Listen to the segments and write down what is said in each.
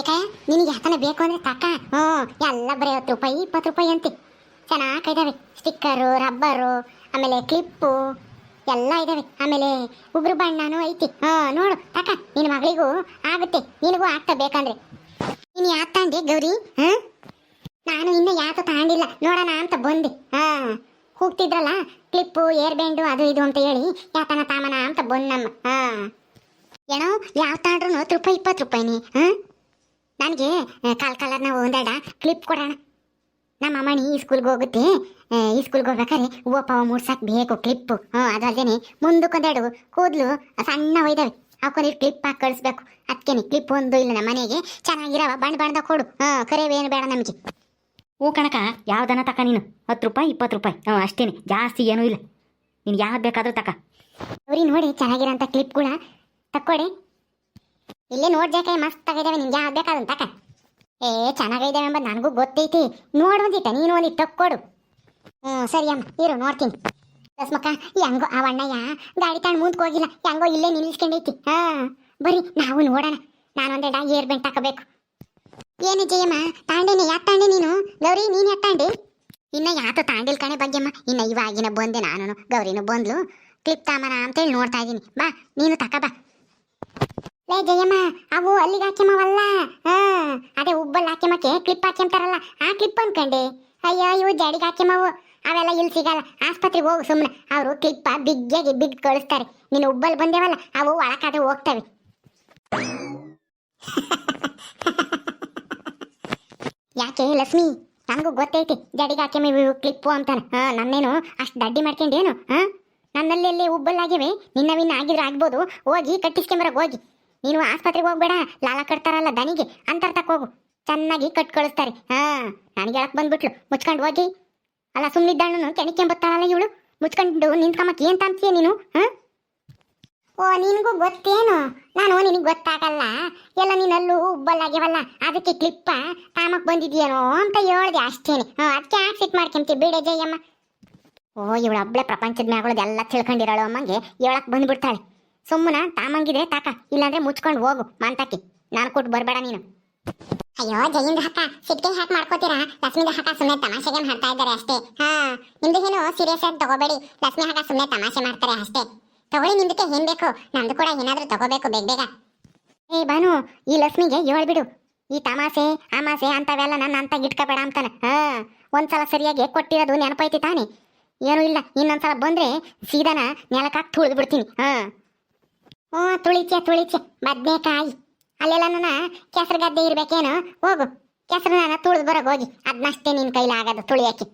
ಜೇಕಾಯ ನಿನಗೆ ಯಾತನ ಬೇಕು ಅಂದ್ರೆ ತಕ ಎಲ್ಲ ಬರೀ 10 ರೂಪಾಯಿ 20 ರೂಪಾಯಿ ಅಂತಿ ಚೆನ್ನಾಗಿದ್ದಾವೆ. ಸ್ಟಿಕ್ಕರು, ರಬ್ಬರು, ಆಮೇಲೆ ಕ್ಲಿಪ್ಪು ಎಲ್ಲ ಇದಾವೆ. ಆಮೇಲೆ ಉಗುರು ಬಣ್ಣನೂ ಐತಿ. ನೋಡು ತಕ, ನಿನ್ನ ಮಗಳಿಗೂ ಆಗುತ್ತೆ, ನಿನಗೂ ಆಗ್ತಾ ಬೇಕಂದ್ರೆ. ನೀನು ಯಾಕೆ ತಗೊಂಡೆ ಗೌರಿ? ನಾನು ಇನ್ನು ಯಾಕೆ ತಗೊಂಡಿಲ್ಲ, ನೋಡೋಣ ಅಂತ ಬಂದೆ. ಹೋಗ್ತಿದ್ರಲ್ಲ ಕ್ಲಿಪ್ಪು, ಏರ್ ಬ್ಯಾಂಡು ಅದು ಇದು ಅಂತ ಹೇಳಿ ಯಾತನ ತಾಮನ ಅಂತ ಬಂದಮ್ಮ. ಏನೋ ಯಾವ ತಗೊಂಡ್ರು 10 ರೂಪಾಯಿ 20 ರೂಪಾಯಿನಿ. ನನಗೆ ಕಲರ್ನ ಒಂದೆರಡ ಕ್ಲಿಪ್ ಕೊಡೋಣ. ನಮ್ಮ ಅಮ್ಮಣಿ ಈ ಸ್ಕೂಲ್ಗೆ ಹೋಗುತ್ತೆ, ಈ ಸ್ಕೂಲ್ಗೆ ಹೋಗ್ಬೇಕಾದ್ರೆ ಹೂವು ಪಾವ ಮೂಡ್ಸಕ್ಕೆ ಬೇಕು ಕ್ಲಿಪ್ಪು. ಅದು ಅಲ್ಲದೆ ಮುಂದಕ್ಕೊಂದೆರಡು ಕೂದಲು ಸಣ್ಣ ಒಯ್ದಾವೆ, ಹಾಕೊಂಡಿಟ್ಟು ಕ್ಲಿಪ್ ಹಾಕಿ ಕಳಿಸ್ಬೇಕು. ಅದಕ್ಕೇನೆ ಕ್ಲಿಪ್ ಒಂದು ಇಲ್ಲ ನಮ್ಮ ಮನೆಗೆ, ಚೆನ್ನಾಗಿರವ ಬಣ್ಣ ಬಣ್ಣದ ಕೊಡು. ಕರೆವೇನು ಬೇಡ ನಮಗೆ. ಹ್ಞೂ ಕಣಕ, ಯಾವ್ದನ ತಕ ನೀನು 10 ರೂಪಾಯಿ 20 ರೂಪಾಯಿ ಅಷ್ಟೇನೆ, ಜಾಸ್ತಿ ಏನೂ ಇಲ್ಲ. ನೀನು ಯಾವ್ದು ಬೇಕಾದ್ರೂ ತಕ. ಅವ್ರಿ ನೋಡಿ ಚೆನ್ನಾಗಿರೋಂಥ ಕ್ಲಿಪ್ಗಳ ತಕ್ಕೊಡಿ. ಇಲ್ಲೇ ನೋಡ್ಜಾಕಾಯಿ ಮಸ್ತ್ ಆಗಿದ್ದಾವೆ, ನಿನ್ಗೆ ಯಾವ್ದು ಬೇಕಾದಂತ ತಕ. ಚೆನ್ನಾಗಿದ್ದಾವೆ ಎಂಬ ನನಗೂ ಗೊತ್ತೈತಿ. ನೋಡೊಂದಿಟ್ಟ ನೀನು ಒಂದಿಟ್ಟು ತಕ್ಕೊಡು. ಸರಿ ಅಮ್ಮ ಇರು ನೋಡ್ತೀನಿ. ರಸ್ಮಕ್ಕ ಹೆಂಗೋ ಆ ಅಣ್ಣಯ್ಯ ಗಾಡಿ ತಗೊಂಡು ಮುಂದಕ್ಕೆ ಹೋಗಿಲ್ಲ, ಹೆಂಗೋ ಇಲ್ಲೇ ನಿಲ್ಲಿಸ್ಕೊಂಡೈತಿ. ಬರೀ ನಾವು ನೋಡೋಣ. ನಾನೊಂದೆರಡ ಏರ್ ಬೆಂಟ್ ಹಾಕಬೇಕು. ಏನು ಜಯಮ್ಮ ತಾಂಡೇನೆ? ಯಾಕೆ ತಾಂಡೆ ನೀನು? ಗೌರಿ ನೀನು ಯಾಕೆ ತಾಂಡೆ? ಇನ್ನು ಯಾತು ತಾಂಡಿಲ್ ಕಣೆ ಭಾಗ್ಯಮ್ಮ. ಇನ್ನು ಇವಾಗಿನ ಬಂದೆ ನಾನು, ಗೌರಿನೂ ಬಂದ್ಲು. ಕ್ಲಿಪ್ ತಾಮನ ಅಂತೇಳಿ ನೋಡ್ತಾ ಇದ್ದೀನಿ. ಬಾ ನೀನು ತಕ ಬಾ. ಲೇ ಜಯಮ್ಮ, ಅವು ಅಲ್ಲಿಗೆ ಹಾಕ್ಯಮವಲ್ಲ, ಅದೇ ಉಬ್ಬಲ್ಲಿ ಹಾಕ್ಯಮಕ್ಕೆ ಕ್ಲಿಪ್ ಹಾಕ್ಯಂತಾರಲ್ಲ ಆ ಕ್ಲಿಪ್ ಅನ್ಕಂಡೆ. ಅಯ್ಯೋ ಇವು ಜಡಿಗೆ ಹಾಕ್ಯಮವು, ಅವೆಲ್ಲ ಇಲ್ಲಿ ಸಿಗಲ್ಲ. ಆಸ್ಪತ್ರೆಗೆ ಹೋಗು ಸುಮ್ಮನೆ, ಅವರು ಕ್ಲಿಪ್ಪ ಬಿಗ್ಗಾಗಿ ಬಿಗ್ ಕಳಿಸ್ತಾರೆ. ನೀನು ಉಬ್ಬಲ್ಲಿ ಬಂದೇವಲ್ಲ ಅವು ಒಳಕಾದ್ರೆ ಹೋಗ್ತವೆ. ಯಾಕೆ ಲಕ್ಷ್ಮಿ? ನನಗೂ ಗೊತ್ತೈತಿ ಜಡಿಗೆ ಹಾಕ್ಯಮ ಕ್ಲಿಪ್ಪು ಅಂತಾನೆ. ನನ್ನೇನು ಅಷ್ಟು ದಡ್ಡಿ ಮಾಡ್ಕೊಂಡೇನು? ನನ್ನಲ್ಲಿ ಉಬ್ಬಲ್ಲಾಗಿವೆ, ನಿನ್ನವಿನ್ನ ಆಗಿದ್ರೆ ಆಗ್ಬೋದು. ಹೋಗಿ ಕಟ್ಟಿಸ್ಕೊಂಬರಗೆ ಹೋಗಿ. ನೀನು ಆಸ್ಪತ್ರೆಗೆ ಹೋಗ್ಬೇಡ, ಲಾಲ ಕಟ್ತಾರಲ್ಲ ದನಿಗೆ ಅಂತರ್ತಕ್ಕೆ ಹೋಗು, ಚೆನ್ನಾಗಿ ಕಟ್ ಕಳಿಸ್ತಾರೆ. ನನಗೆ ಹೇಳಕ್ ಬಂದ್ಬಿಟ್ಲು ಮುಚ್ಕೊಂಡು ಹೋಗಿ. ಅಲ್ಲ ಸುಮ್ಮನಿದ್ದಾಳು ಕೆಣಿಕೆಂಬತ್ತಾಳಲ್ಲ ಇವಳು, ಮುಚ್ಕೊಂಡು ನಿಂತ್ಕೊಂಬಕ್ಕೆ ಏನು ತಾಂತೀಯ ನೀನು? ಓ ನಿನಗೂ ಗೊತ್ತೇನು? ನಾನು ನಿನಗೆ ಗೊತ್ತಾಗಲ್ಲ ಎಲ್ಲ, ನೀನಲ್ಲೂ ಉಬ್ಬಲ್ಲಾಗ್ಯವಲ್ಲ ಅದಕ್ಕೆ ಕ್ಲಿಪ್ಪ ತಾಮಕ್ಕೆ ಬಂದಿದ್ಯೇನೋ ಅಂತ ಹೇಳ್ದೆ ಅಷ್ಟೇನೆ. ಅದಕ್ಕೆ ಆಕ್ಸಿಟ್ ಮಾಡ್ಕೊಂತೀವಿ ಬಿಡೆ ಜಯಮ್ಮ. ಓ ಇವಳು ಹಬ್ಬಳೆ ಪ್ರಪಂಚದ ಮ್ಯಾಗಳದು ಎಲ್ಲ ತಿಳ್ಕೊಂಡಿರೋಳು ಅಮ್ಮಂಗೆ ಹೇಳಕ್ ಬಂದ್ಬಿಡ್ತಾಳೆ. ಸುಮ್ಮನ ತಾಮಂಗಿದ್ರೆ ತಾಕ, ಇಲ್ಲಾಂದ್ರೆ ಮುಚ್ಕೊಂಡು ಹೋಗು ಮಂತಕ್ಕೆ. ನಾನು ಕೊಟ್ಟು ಬರಬೇಡ ನೀನು. ಅಯ್ಯೋ ಜಯಿಂದ ಹಾಕ ಸಿಟ್ಟಿಗೆ ಹಾಕಿ ಮಾಡ್ಕೋತೀರಾ? ಲಕ್ಷ್ಮಿದ ಹಾಕ ಸುಮ್ಮನೆ ತಮಾಷೆಗೆ ಮಾಡ್ತಾ ಇದ್ದಾರೆ ಅಷ್ಟೇ. ನಿಮ್ದು ಏನು ಸೀರಿಯಸ್ ಆಗಿ ತಗೋಬೇಡಿ. ಲಕ್ಷ್ಮಿ ಹಾಕ ಸುಮ್ಮನೆ ತಮಾಷೆ ಮಾಡ್ತಾರೆ ಅಷ್ಟೇ. ತಗೊಳ್ಳಿ, ನಿಮ್ದಕ್ಕೆ ಏನ್ ಬೇಕು, ನಮ್ದು ಕೂಡ ಏನಾದ್ರೂ ತಗೋಬೇಕು ಬೇಗ ಬೇಗ. ಬಾನು, ಈ ಲಕ್ಷ್ಮಿಗೆ ಹೇಳ್ಬಿಡು, ಈ ತಮಾಷೆ ಆಮಾಸೆ ಅಂತವೆಲ್ಲ ನನ್ನ ಅಂತ ಇಟ್ಕೋಬೇಡ ಅಂತಾನೆ. ಒಂದ್ಸಲ ಸರಿಯಾಗಿ ಕೊಟ್ಟಿರೋದು ನೆನಪೈತಿ ತಾನೆ? ಏನೂ ಇಲ್ಲ, ಇನ್ನೊಂದ್ಸಲ ಬಂದ್ರೆ ಸೀದಾನ ನೆಲಕ್ಕಾಗಿ ತುಳಿದು ಬಿಡ್ತೀನಿ. ತುಳಿಚೆ ಬದ್ನೇಕಾಯಿ ಅಲ್ಲೆಲ್ಲ ನನ್ನ ಕೆಸರು ಗದ್ದೆ ಇರ್ಬೇಕೇನು? ಹೋಗು ಕೆಸರು ನಾನು ತುಳಿದು ಬರೋಗ ಹೋಗಿ. ಅದನ್ನಷ್ಟೇ ನಿನ್ನ ಕೈಲಿ ಆಗೋದು ತುಳಿಯಕ್ಕೆ.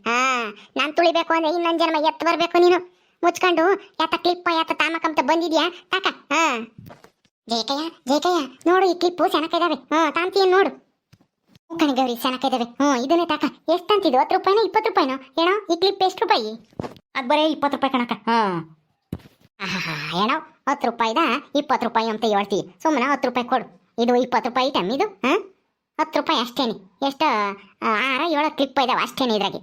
ನಾನು ತುಳಿಬೇಕು ಅಂದ್ರೆ ಇನ್ನೊಂದು ಜನ್ಮ ಎತ್ತು ಬರಬೇಕು ನೀನು. ಮುಚ್ಕೊಂಡು ಯಾತ ಕ್ಲಿಪ್ಪ ಯಾತ ತಾಮಕಂತ ಬಂದಿದ್ಯಾ ತಾಕ. ಜೇಕಯ್ಯ ನೋಡು, ಈ ಕ್ಲಿಪ್ಪು ಚೆನ್ನಾಗಿದ್ದಾವೆ. ತಾಂತೀಯನ್ ನೋಡು. ಕಣಿ ಗೌರಿ ಚೆನ್ನಾಗಿದ್ದಾವೆ. ಇದನ್ನೇ ತಾಕ. ಎಷ್ಟು ಅಂತಿದ್ದು? 10 ರೂಪಾಯಿನೋ 20 ರೂಪಾಯಿನೋ ಏನೋ? ಈ ಕ್ಲಿಪ್ ಎಷ್ಟು ರೂಪಾಯಿ? ಅದು ಬರೀ 20 ರೂಪಾಯಿ ಕಣಕ. ಏನೋ 10 ರೂಪಾಯಿದ 20 ರೂಪಾಯಿ ಅಂತ ಹೇಳ್ತೀವಿ. ಸುಮ್ಮನೆ 10 ರೂಪಾಯಿ ಕೊಡು. ಇದು 20 ರೂಪಾಯಿ ಐಟಮ್ ಇದು. 10 ರೂಪಾಯಿ ಅಷ್ಟೇನೆ. ಎಷ್ಟು 6-7 ಕ್ಲಿಪ್ ಇದಾವೆ ಅಷ್ಟೇನೆ ಇದ್ರಾಗೆ.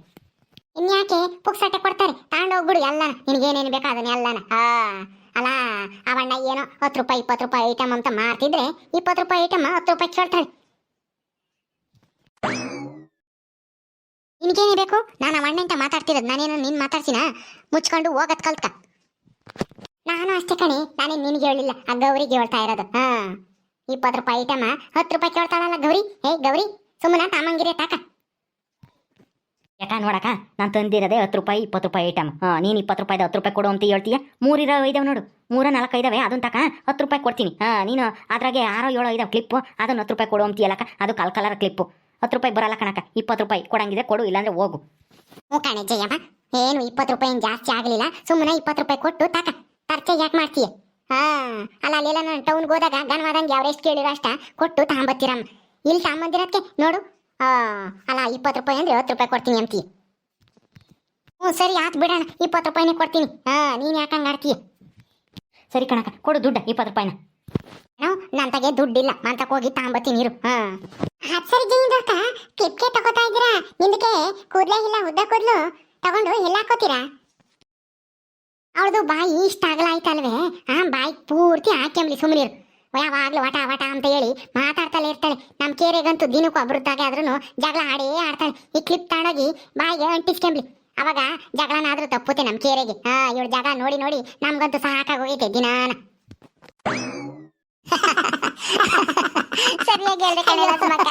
ಇನ್ಯಾಕೆ ಪುಕ್ಸಟ್ಟೆ ಕೊಡ್ತಾರೆ, ತಗೊಂಡೋಗ್ಬಿಡು ಎಲ್ಲನ. ನಿನಗೇನೇನು ಬೇಕಾ ಅದನ್ನ ಎಲ್ಲನ. ಅಲ್ಲ ಅವಣ್ಣ ಏನೋ 10 ರೂಪಾಯಿ 20 ರೂಪಾಯಿ ಐಟಮ್ ಅಂತ ಮಾರ್ತಿದ್ರೆ 20 ರೂಪಾಯಿ ಐಟಮ್ 10 ರೂಪಾಯಿ ಕೇಳ್ತಾಳೆ. ನಿನಗೇನೇ ಬೇಕು? ನಾನು ಅವಣ್ಣ ಅಂತ ಮಾತಾಡ್ತಿರೋದು, ನಾನೇನು ನೀನು ಮಾತಾಡ್ತೀನ? ಮುಚ್ಕೊಂಡು ಹೋಗತ್ ಕಲ್ತ್ಕ. ನಾನು ಅಷ್ಟೇ ಕಣೆ, ನಾನೇನು ನಿನಗೆ ಹೇಳಿಲ್ಲ, ಆ ಗೌರಿಗೆ ಹೇಳ್ತಾ ಇರೋದು. 20 ರೂಪಾಯಿ ಐಟಮ್ 10 ರೂಪಾಯಿ ಕೇಳ್ತಾಳಲ್ಲ ಗೌರಿ. ಗೌರಿ ಸುಮ್ಮನೆ ತಾಮಂಗಿರೇ ತಾಕ. ಯಾಕ ನೋಡಕ, ನಾನು ತಂದಿರೋದೆ 10 ರೂಪಾಯಿ 20 ರೂಪಾಯಿ ಐಟಮ್. ನೀನು 20 ರೂಪಾಯಿದ 10 ರೂಪಾಯಿ ಕೊಡು ಅಂತ ಹೇಳ್ತೀಯ. 3 ಇದಾವೆ ನೋಡು, 3-4 ಇದಾವೆ. ಅದನ್ನ ತಕ 10 ರೂಪಾಯಿ ಕೊಡ್ತೀನಿ. ನೀನು ಅದ್ರಾಗೆ 6-7 ಇದಾವೆ ಕ್ಲಿಪ್ಪು, ಅದನ್ನು 10 ರೂಪಾಯಿ ಕೊಡು ಅಂತೀಯಲ್ಲಕ್ಕ. ಅದು ಕಲರ್ ಕ್ಲಿಪ್ಪು 10 ರೂಪಾಯಿ ಬರಲ್ಲ ಕಣಕ. 20 ರೂಪಾಯಿ ಕೊಡಂಗಿದೆ ಕೊಡು, ಇಲ್ಲಾಂದ್ರೆ ಹೋಗು. ಕಣೆ ಜಯಮ್ಮ, ಏನು 20 ರೂಪಾಯಿ ಏನು ಜಾಸ್ತಿ ಆಗಲಿಲ್ಲ. ಸುಮ್ಮನೆ 20 ರೂಪಾಯಿ ಕೊಟ್ಟು ತಾಕ. ಖರ್ಚೆ ಯಾಕೆ ಮಾಡ್ತೀಯ? ಅಲ್ಲ ಅಲ್ಲೆಲ್ಲ ನಾನು ಟೌನ್ಗೆ ಹೋದಾಗ ಗನ್ವಾದಂಗೆ ಅವ್ರೆಷ್ಟು ಕೇಳಿರೋ ಅಷ್ಟ ಕೊಟ್ಟು ತಗೊಂಬತ್ತೀರಮ್ಮ. ಇಲ್ಲಿ ತಗೊಂಬಂದಿರೋದಕ್ಕೆ ನೋಡು. ಅಲ್ಲ 20 ರೂಪಾಯಿ ಅಂದರೆ 10 ರೂಪಾಯಿ ಕೊಡ್ತೀನಿ ಅಂತೀಯ. ಸರಿ ಆತು ಬಿಡೋಣ, 20 ರೂಪಾಯಿನೇ ಕೊಡ್ತೀನಿ. ನೀನು ಯಾಕೆ ಹಂಗೆ ಆಡ್ತೀಯ? ಸರಿ ಕಣಕ, ಕೊಡು ದುಡ್ಡು 20 ರೂಪಾಯಿನ. ನನ್ನ ತಗೆ ದುಡ್ಡಿಲ್ಲ, ಮಂತಕ್ಕೆ ಹೋಗಿ ತಗೊಂಬತ್ತೀನಿ ಇರು. ಸರಿ ಜೈಂದ್ರಕ್ಕ, ಕ್ಲಿಪ್ಗೆ ತಗೋತಾ ಇದ್ದೀರಾ? ನಿಂದಕ್ಕೆ ಕೂದಲೇ ಇಲ್ಲ, ಉದ್ದ ಕೂದಲು ತಗೊಂಡು ಎಲ್ಲ ಹಾಕೋತೀರಾ? ಅವಳದು ಬಾಯಿ ಇಷ್ಟ ಆಗಲಾಯ್ತಲ್ವೇ? ಬಾಯಿ ಪೂರ್ತಿ ಹಾಕ್ಯಂಬ್ಲಿ ಸುಮ್ಮನಿರು. ಯಾವಾಗ್ಲೂ ವಟ ವಟ ಅಂತ ಹೇಳಿ ಮಾತಾಡ್ತಲೇ ಇರ್ತಾಳೆ. ನಮ್ಮ ಕೇರೆಗಂತೂ ದಿನಕ್ಕೂ ಅಬ್ರದ್ದಾಗೆ ಆದ್ರೂ ಜಗಳ ಆಡೇ ಆಡ್ತಾಳೆ. ಈ ಕ್ಲಿಪ್ ತಗೊಂಡೋಗಿ ಬಾಯಿಗೆ ಅಂಟಿಸ್ಕೊಂಬ್ಲಿ, ಅವಾಗ ಜಗಳನಾದ್ರೂ ತಪ್ಪುತ್ತೆ ನಮ್ಮ ಕೇರೆಗೆ. ಇವಳು ಜಗಳ ನೋಡಿ ನೋಡಿ ನಮ್ಗಂತೂ ಸಾಕಾಗೋಗೈತೆ ದಿನಾನ. ಸರಿಯಾಗಿ ಹೇಳ್ದೆ ಕಣೆ ಲಕ್ಷ್ಮಕ್ಕ.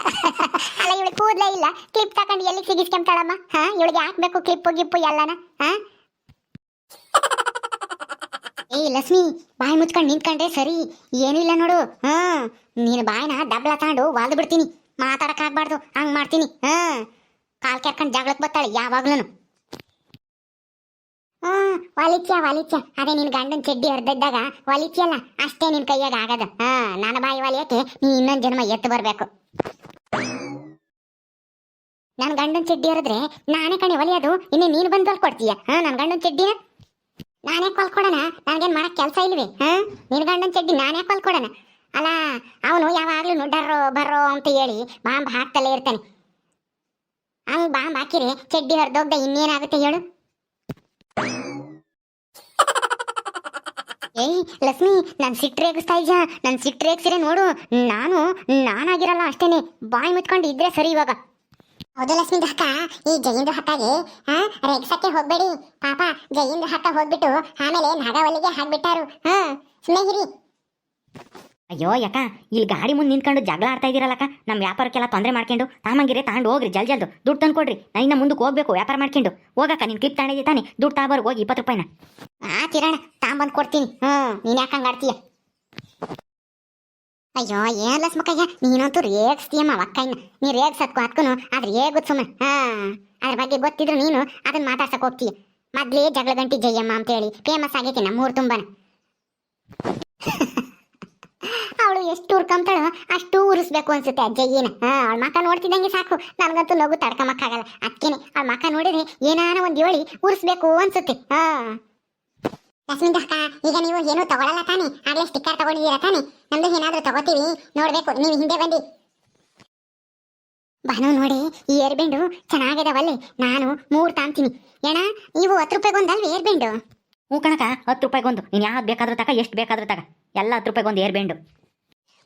ಅಲ್ಲ ಇವಳು ಕೂದಲೇ ಇಲ್ಲ, ಕ್ಲಿಪ್ ತಗೊಂಡು ಎಲ್ಲಿ ಸಿಗಿಸ್ಕೊಂತಾಳಮ್ಮ? ಇವಳಿಗೆ ಹಾಕ್ಬೇಕು ಕ್ಲಿಪ್ಪು ಗಿಪ್ಪು ಎಲ್ಲನ. ಏ ಲಕ್ಷ್ಮಿ, ಬಾಯಿ ಮುಚ್ಕೊಂಡು ನಿಂತ್ಕೊಂಡ್ರೆ ಸರಿ, ಏನಿಲ್ಲ ನೋಡು. ನೀನು ಬಾಯಿನ ದಬ್ಲ ತಗೊಂಡು ವಾಲ್ದು ಬಿಡ್ತೀನಿ, ಮಾತಾಡಕ್ ಆಗ್ಬಾರ್ದು, ಹಂಗ್ ಮಾಡ್ತೀನಿ. ಕಾಲ್ ಕೆರ್ಕೊಂಡು ಜಗಳಕ್ಕೆ ಬರ್ತಾಳೆ ಯಾವಾಗ್ಲೂ. ವಾಲಿಚ್ಯ ಅದೇ ನಿನ್ ಗಂಡನ್ ಚಡ್ಡಿ ಹರಿದಿದ್ದಾಗ ವಾಲಿಚ್ಯಲ್ಲ, ಅಷ್ಟೇ ನಿನ್ ಕೈಯಾಗ ಆಗದ. ನನ್ನ ಬಾಯಿ ವಾಲಿಯಕ್ಕೆ ನೀ ಇನ್ನೊಂದ್ ಜನ್ಮ ಎತ್ತು ಬರ್ಬೇಕು. ನನ್ ಗಂಡನ್ ಚಡ್ಡಿ ಹರಿದ್ರೆ ನಾನೇ ಕಣೆ ಒಲಿಯೋದು, ಇನ್ನು ನೀನು ಬಂದು ಹೊಲ್ಕೊಡ್ತೀಯ ನನ್ ಗಂಡನ್ ಚಡ್ಡಿನ? ನಾನೇ ಕೊಲ್ಕೊಡೋಣ? ನನಗೇನ್ ಮಾಡಕ್ ಕೆಲಸ ಇಲ್ವೇ? ನಿನ್ ಗಂಡನ್ ಚಡ್ಡಿ ನಾನೇ ಕೊಲ್ಕೊಡೋಣ? ಅಲ್ಲ, ಅವನು ಯಾವಾಗ್ಲೂ ಡರ್ರೋ ಬರ್ರೋ ಅಂತ ಹೇಳಿ ಬಾಂಬ್ ಹಾಕ್ತಲೇ ಇರ್ತಾನೆ. ಹಂಗ್ ಬಾಂಬ್ ಹಾಕಿರಿ ಚಡ್ಡಿ ಹರಿದೋಗ್ದ ಇನ್ನೇನಾಗುತ್ತೆ ಹೇಳು? ಏಯ್ ಲಕ್ಷ್ಮಿ, ನನ್ ಸಿಟ್ರೇಗಿಸ್ತಾ ಇದ್ಯಾ? ನನ್ ಸಿಟ್ರೇಗ್ಸಿರೆ ನೋಡು, ನಾನಾಗಿರಲ್ಲ ಅಷ್ಟೇನೆ. ಬಾಯಿ ಮುಚ್ಕೊಂಡು ಇದ್ರೆ ಸರಿ ಇವಾಗ. ಹೌದು ಲಕ್ಷ್ಮಿ ಅಕ್ಕ, ಈ ಜೈಂದು ಹಕ್ಕಾಗೆ ರೇಗ್ಸಕ್ಕೆ ಹೋಗ್ಬೇಡಿ ಪಾಪ. ಜೈಂದು ಹಕ್ಕ ಹೋಗ್ಬಿಟ್ಟು ಆಮೇಲೆ ನಾಗವಲ್ಲಿಗೆ ಹಾಕ್ಬಿಟ್ಟಾರು. ಸುಮ್ಮನೆ ಅಯ್ಯೋ ಯಾಕ ಇಲ್ಲಿ ಗಾಡಿ ಮುಂದೆ ನಿಂತ್ಕೊಂಡು ಜಗಳ ಆಡ್ತಾ ಇದೀರಲ್ಲಕ್ಕ, ನಮ್ಮ ವ್ಯಾಪಾರಕ್ಕೆಲ್ಲ ತೊಂದರೆ ಮಾಡ್ಕೊಂಡು ತಾಮಂಗಿರೆ ತಗೊಂಡು ಹೋಗ್ರಿ, ಜಲ್ದು ದುಡ್ಡು ತಂದು ಕೊಡ್ರಿ. ನಾ ಇನ್ನ ಮುಂದಕ್ಕೆ ಹೋಗ್ಬೇಕು ವ್ಯಾಪಾರ ಮಾಡ್ಕೊಂಡು. ಹೋಗಕ್ಕ, ನೀನು ಕ್ಲಿಪ್ ತಗೊಂಡಿದ್ದೆ ತಾನೆ, ದುಡ್ಡು ತಾಬರ್ ಹೋಗಿ 20 ರೂಪಾಯಿನ. ಕಿರಣ ತಾಂಬಂದು ಕೊಡ್ತೀನಿ. ನೀನ್ ಯಾಕೆ ಹಂಗೆ ಆಡ್ತೀಯ? ಅಯ್ಯೋ ಏನ್ ಲಕ್ಷ್ಮಕ್ಕಯ್ಯ, ನೀನಂತೂ ರೇಗಿಸ್ತೀಯಮ್ಮ ಅಕ್ಕಯ್ಯನ. ನೀ ರೇಗ್ಸತ್ಕೋ ಹತ್ಕೊನು ಆದ್ರೆ ಹೇಗುತ್ ಸುಮ್ಮನೆ. ಅದ್ರ ಬಗ್ಗೆ ಗೊತ್ತಿದ್ರು ನೀನು ಅದನ್ನ ಮಾತಾಡ್ಸಕ್ ಹೋಗ್ತೀಯ. ಮೊದ್ಲೇ ಜಗಳ ಗಂಟಿ ಜಯಮ್ಮ ಅಂತ ಹೇಳಿ ಫೇಮಸ್ ಆಗೈತಿ ನಮ್ಮೂರು ತುಂಬಾನ. ಅವಳು ಎಷ್ಟು ಉರ್ಕೊಂತಾಳೋ ಅಷ್ಟು ಉರಿಸ್ಬೇಕು ಅನ್ಸುತ್ತೆ ಅಜ್ಜಯ್ಯನ. ಅವಳ ಮಕ್ಕ ನೋಡ್ತಿದ್ದಂಗೆ ಸಾಕು, ನನ್ಗಂತೂ ನಗು ತಡ್ಕಮಕ್ಕಾಗಲ್ಲ. ಅದಕ್ಕೇನೆ ಅವಳ ಮಕ್ಕ ನೋಡಿದ್ರೆ ಏನಾನ ಒಂದ್ ಹೇಳಿ ಉರಿಸ್ಬೇಕು ಅನ್ಸುತ್ತೆ. ಲಕ್ಷ್ಮೀ ಅಕ್ಕ, ಈಗ ನೀವು ಏನು ತಗೊಳಲ್ಲ ತಾನೆ? ಆಗ್ಲೇ ಸ್ಟಿಕ್ಕರ್ ತಗೊಂಡಿದ್ದೀರಾ ತಾನೆ? ನಮ್ದು ಏನಾದ್ರೂ ತಗೋತೀವಿ, ನೋಡ್ಬೇಕು, ನೀವು ಹಿಂದೆ ಬಂದಿ. ಬಾನು ನೋಡಿ, ಈ ಏರ್ಬೆಂಡು ಚೆನ್ನಾಗಿದಾವಲ್ಲಿ, ನಾನು 3 ತಾಂತೀನಿ. ಏನ ಇವು 10 ರೂಪಾಯಿಗೊಂದಲ್ವಿ ಏರ್ಬೆಂಡು? ಹ್ಞೂ ಕಣಕ, 10 ರೂಪಾಯಿಗೊಂದು. ನೀನು ಯಾವ್ದು ಬೇಕಾದ್ರೂ ತಗ, ಎಷ್ಟು ಬೇಕಾದ್ರೂ ತಗ, ಎಲ್ಲ 10 ರೂಪಾಯಿಗೊಂದು ಏರ್ಬೆಂಡು.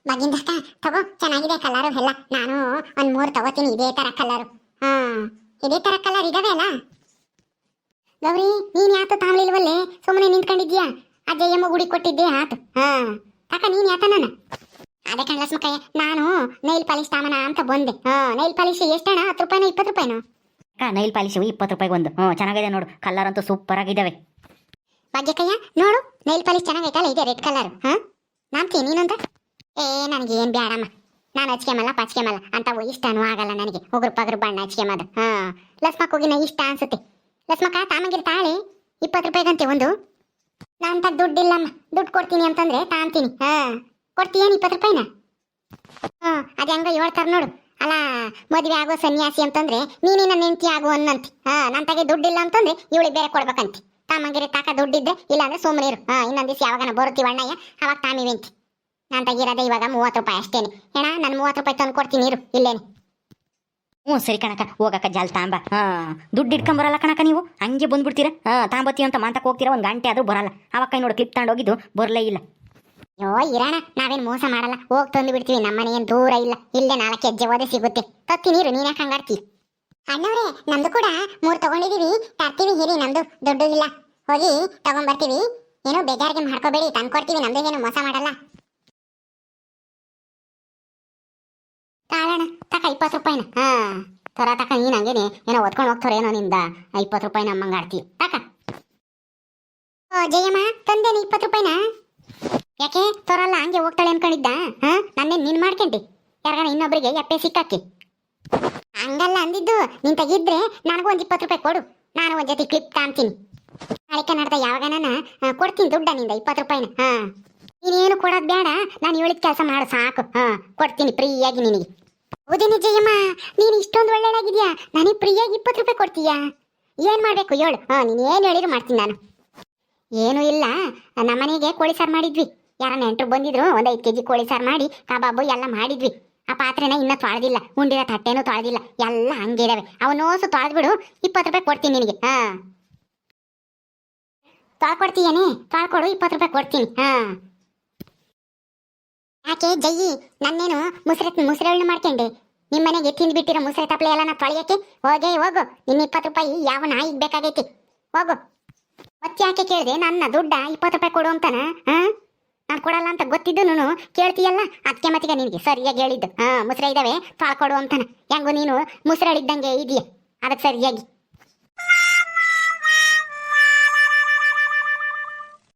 ಬಗ್ಗಿಂದಕ್ಕ ತಗೋ, ಚೆನ್ನಾಗಿದೆ ಕಲರು ಎಲ್ಲ. ನಾನು ಒಂದ್ 3 ತಗೋತೀನಿ ಇದೇ ತರ ಕಲರು. ಇದೇ ತರ ಕಲರ್ ಇದಾವೆ ಅಲ್ಲ? ಗೌರಿ, ನೀನ್ ಯಾತು ತಾಮ್ಲಿಲ್ವಲ್ಲೇ? ಸುಮ್ಮನೆ ನಿಂತ್ಕೊಂಡಿದ್ಯಾ? ಅಜ್ಜಯ್ಯಮ್ಮ ಗುಡಿ ಕೊಟ್ಟಿದ್ದೆ ಆತು. ತಕ ನೀನ್ ಯಾತ ನಾನು? ಅದೇ ಕಣ್ಲಸ್ಮಕ್ಕಯ್ಯ, ನಾನು ನೈಲ್ ಪಾಲಿಶ್ ತಾಮನ ಅಂತ ಬಂದೆ. Nail polish ಎಷ್ಟಣ್ಣ? 10 ರೂಪಾಯಿನ 20 ರೂಪಾಯಿನ? Nail polish 20 ರೂಪಾಯಿಗೊಂದು. ಚೆನ್ನಾಗಿದೆ ನೋಡು, ಕಲರ್ ಅಂತೂ ಸೂಪರ್ ಆಗಿದ್ದಾವೆ. ಭಾಗ್ಯಕ್ಕಯ್ಯ ನೋಡು, ನೈಲ್ ಪಾಲಿಶ್ ಚೆನ್ನಾಗೈತಲ್ಲ, ಇದೆ ರೆಡ್ ಕಲರ್. ನಾನ್ತೀನಿ ನೀನಂತ? ನನಗೆ ಏನ್ ಬ್ಯಾಡಮ್ಮ, ನಾನು ಹಚ್ಕೆಮಲ್ಲ ಪಚ್ಕೆಮಲ್ಲ ಅಂತವು ಇಷ್ಟನೂ ಆಗಲ್ಲ ನನಗೆ. ಉಗುರು ಬಣ್ಣ ಹಚ್ಕೆಮದು. ಲಸ್ಮಕ್ ಹೋಗಿ ನಾ ಇಷ್ಟ ಅನ್ಸುತ್ತೆ. ಲಸ್ಮಕ್ಕ ತಾಮಗಿರ್ ತಾಳೆ 20 ರೂಪಾಯಿಗಂತೆ ಒಂದು. ನಾನ್ ತಗ ದುಡ್ಡಿಲ್ಲಮ್ಮ, ದುಡ್ಡು ಕೊಡ್ತೀನಿ ಅಂತಂದ್ರೆ ತಾಂತೀನಿ. ಕೊಡ್ತೀಯೇನು 20 ರೂಪಾಯಿನ? ಅದ ಹೆಂಗ ಹೇಳ್ತಾರ ನೋಡು. ಅಲ್ಲ, ಮದುವೆ ಆಗೋ ಸನ್ಯಾಸಿ ಅಂತಂದ್ರೆ ನೀನೇ ನನ್ನ ಹೆಂಡತಿ ಆಗು ಅನ್ನಂತಿ. ನನ್ ತಗೆ ದುಡ್ಡಿಲ್ಲ ಅಂತಂದ್ರೆ ಇವಳಿಗೆ ಬೇರೆ ಕೊಡ್ಬೇಕಂತಿ. ತಾಮಗಿರಿ ತಾಕ ದುಡ್ಡಿದ್ರೆ ಇಲ್ಲಾಂದ್ರೆ ಸುಮ್ಮನೆ ಇರು. ಇನ್ನೊಂದ್ ದಿವಸ ಯಾವಾಗನ ಬರುತ್ತೀವಿ ಅಣ್ಣಯ್ಯ, ಅವಾಗ ತಾಮಿವೆಂತಿ. ನಾನು ತೆಗಿರೋದೇ ಇವಾಗ 30 ರೂಪಾಯಿ ಅಷ್ಟೇನೆ. ಏನ ನಾನು 30 ರೂಪಾಯಿ ತಂದು ಕೊಡ್ತೀನಿ ಇರು ಇಲ್ಲೇನೆ. ಹ್ಞೂ ಸರಿ ಕಣಕ, ಹೋಗಕ್ಕ ಜಲ್ ತಾಂಬ. ದುಡ್ಡು ಇಟ್ಕೊಂಬರಲ್ಲ ಕಣಕ, ನೀವು ಹಂಗೆ ಬಂದ್ಬಿಡ್ತೀರಾ. ತಾಂಬತ್ತಿ ಅಂತ ಮಾತಕ್ಕೆ ಹೋಗ್ತೀರಾ, ಒಂದು ಗಂಟೆ ಆದರೂ ಬರಲ್ಲ. ಅವಕ್ಕ ನೋಡಿ ಕ್ಲಿಪ್ ತಗೊಂಡು ಹೋಗಿದ್ದು ಬರಲೇ ಇಲ್ಲ. ಅಯ್ಯೋ ಇರೋಣ, ನಾವೇನು ಮೋಸ ಮಾಡಲ್ಲ, ಹೋಗಿ ತಂದು ಬಿಡ್ತೀವಿ. ನಮ್ಮನೆ ಏನು ದೂರ ಇಲ್ಲ, ಇಲ್ಲೇ 4 ಹೆಜ್ಜೆ ಹೋದೆ ಸಿಗುತ್ತೆ. ತತ್ತಿ ನೀರು, ನೀನು ಯಾಕೆ ಹಂಗಾಡ್ತೀವಿ? ಅಣ್ಣವ್ರೆ, ನಮ್ದು ಕೂಡ 3 ತಗೊಂಡಿದೀವಿ, ತರ್ತೀವಿ ಹಿರಿ. ನಮ್ದು ದುಡ್ಡು ಇಲ್ಲ, ಹೋಗಿ ತಗೊಂಡ್ಬರ್ತೀವಿ. ಏನೋ ಬೇಜಾರಿಗೆ ಮಾಡ್ಕೋಬೇಡಿ, ತಂದ್ಕೊಡ್ತೀವಿ. ನಮ್ದು ಏನು ಮೋಸ ಮಾಡಲ್ಲ. ತಾಳಣ ತಕ 20 ರೂಪಾಯಿನ. ತರ ತಕ ನೀನ್ ಹಂಗೇನೆ ಏನೋ ಒತ್ಕೊಂಡು ಹೋಗ್ತಾರ ಏನೋ ನಿಂದ 20 ರೂಪಾಯಿನ ಅಮ್ಮಂಗ ಆಡ್ತೀವಿ. ತಕ ಜಯಮ್ಮ, ತಂದೇನೆ 20 ರೂಪಾಯಿನ. ಯಾಕೆ ತೋರಲ್ಲ, ಹಂಗೆ ಹೋಗ್ತಾಳೆ ಅನ್ಕೊಂಡಿದ್ದ? ನನ್ನೇ ನಿನ್ ಮಾಡ್ಕೊಂಡಿ ಯಾರಗಣ ಇನ್ನೊಬ್ರಿಗೆ ಎಪ್ಪೆ ಸಿಕ್ಕಾಕಿ. ಹಂಗಲ್ಲ ಅಂದಿದ್ದು, ನಿನ್ ತೆಗಿದ್ರೆ ನನಗೂ ಒಂದು 20 ರೂಪಾಯಿ ಕೊಡು, ನಾನು ಒಂದ್ ಜೊತೆ ಕ್ಲಿಪ್ ತಾಂತೀನಿ. ನಾಳೆ ಕನ್ನಡದ ಯಾವಾಗ ನಾನು ಕೊಡ್ತೀನಿ ದುಡ್ಡ ನಿಂದ 20 ರೂಪಾಯಿನ. ನೀನೇನು ಕೊಡೋದು ಬೇಡ, ನಾನು ಹೇಳಿದ ಕೆಲಸ ಮಾಡು ಸಾಕು. ಕೊಡ್ತೀನಿ ಫ್ರೀಯಾಗಿ ನಿನಗೆ. ಹೌದೇನೆ ಜಯಮ್ಮ, ನೀನು ಇಷ್ಟೊಂದು ಒಳ್ಳೆಯದಾಗಿದ್ಯಾ, ನನಗೆ ಫ್ರೀಯಾಗಿ 20 ರೂಪಾಯಿ ಕೊಡ್ತೀಯಾ? ಏನು ಮಾಡಬೇಕು ಹೇಳು? ನೀನು ಏನು ಹೇಳಿದ್ರು ಮಾಡ್ತೀನಿ ನಾನು. ಏನೂ ಇಲ್ಲ, ನಮ್ಮನೆಗೆ ಕೋಳಿ ಸಾರು ಮಾಡಿದ್ವಿ. ಯಾರ ನೆಂಟರು ಬಂದಿದ್ರು, ಒಂದು 5 kg ಕೋಳಿ ಸಾರು ಮಾಡಿ ಕಬಾಬು ಎಲ್ಲ ಮಾಡಿದ್ವಿ. ಆ ಪಾತ್ರೆನ ಇನ್ನೂ ತೊಳೆದಿಲ್ಲ, ಉಂಡಿರೋ ತಟ್ಟೆನೂ ತೊಳೆದಿಲ್ಲ, ಎಲ್ಲ ಹಂಗಿದಾವೆ. ಅವನೋಸು ತೊಳೆದ್ಬಿಡು, 20 ರೂಪಾಯಿ ಕೊಡ್ತೀನಿ ನಿನಗೆ. ತೊಳ್ಕೊಡ್ತೀಯೇನೆ? ತೊಳ್ಕೊಡು, 20 ರೂಪಾಯಿ ಕೊಡ್ತೀನಿ. ಯಾಕೆ ಜಯ್ಯಿ ನನ್ನೇನು ಮುಸ್ರೆಳ್ಳು ಮಾಡ್ಕೊಂಡೆ ನಿಮ್ಮ ಮನೆಗೆ ತಿಂದು ಬಿಟ್ಟಿರೋ ಮುಸ್ರೆ ತಪ್ಪಲೆ ಎಲ್ಲ ತೊಳೆಯಕ್ಕೆ ಹೋಗು ನಿನ್ನ 20 ರೂಪಾಯಿ ಯಾವ ನಾಯಿಗೆ ಬೇಕಾಗೈತಿ ಹೋಗು. ಮತ್ತೆ ಯಾಕೆ ಕೇಳಿದೆ ನನ್ನ ದುಡ್ಡ 20 ರೂಪಾಯಿ ಕೊಡು ಅಂತಾನ? ನಾನು ಕೊಡಲ್ಲ ಅಂತ ಗೊತ್ತಿದ್ದು ಕೇಳ್ತೀಯಲ್ಲ, ಅದಕ್ಕೆ ಮತ್ತೀಗ ನಿನಗೆ ಸರಿಯಾಗಿ ಹೇಳಿದ್ದು ಮುಸ್ರೆ ಇದ್ದಾವೆ ತೊಳ್ಕೊಡು ಅಂತಾನ. ಹೆಂಗು ನೀನು ಮುಸ್ರೆಳಿದ್ದಂಗೆ ಇದೆಯಾ, ಅದಕ್ಕೆ ಸರಿಯಾಗಿ